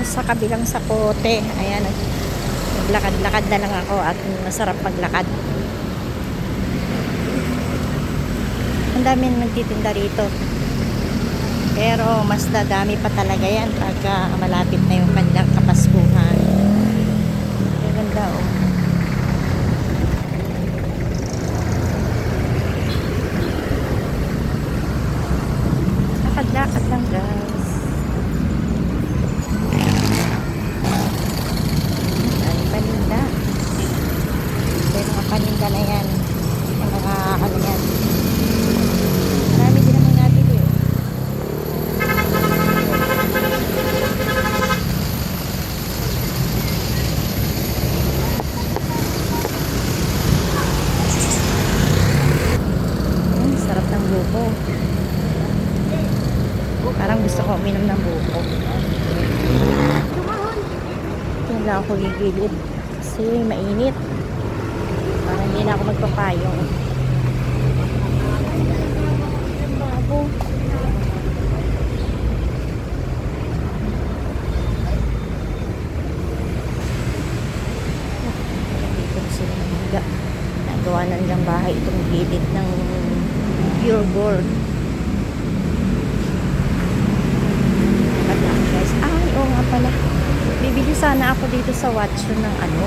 sa kabilang sakote. Ayan, naglakad-lakad na lang ako at masarap maglakad. Ang dami nagtitinda rito. Pero mas dadami pa talaga yan pagka malapit na yung kanilang kapaskuhan. Ang ganda oh. Lakad-lakad lang guys. Ay, paninda. May mga paninda na yan. May mga ano yan. Marami din naman nabili oh. Sarap ng buko. Parang gusto ko uminom ng buko. Yan lang ako gigilid. Kasi mainit. Parang hindi na ako magpapayong. Babo. Dito sila nanghiga. Nagawa na nilang bahay itong gilid ng pure gold. Guys, ay oo nga pala, bibili sana ako dito sa Watson ng ano,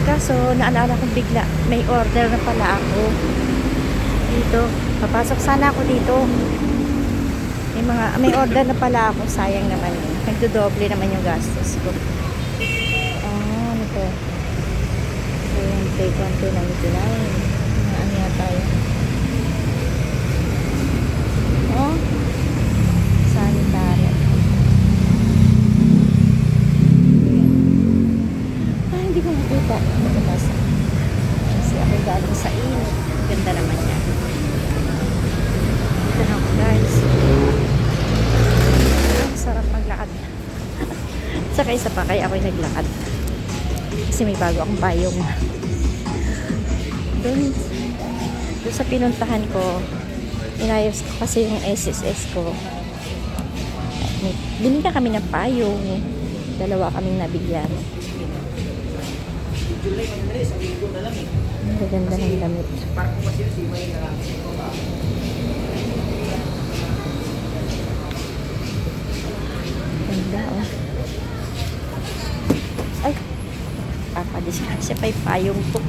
kaso naalala ko bigla may order na pala ako dito. Papasok sana ako dito, may order na pala ako. Sayang naman yun, nagdodoble naman yung gastos ko. Ano to, 21.99. Ano yata yun? Oh, sanitary. Hindi ko makita. Kasi ako galing sa init. Ganda naman niya. Ito na ako guys. Sarap maglakad. Saka isa pa kaya ako'y naglakad. Kasi may bago akong payong. Doon sa pinuntahan ko, inayos ko kasi yung SSS ko. Binigyan kami ng payong. Dalawa kaming nabigyan. Ang ganda ng damit. Ganda oh. Ay, papadis kasi pa yung payong ko.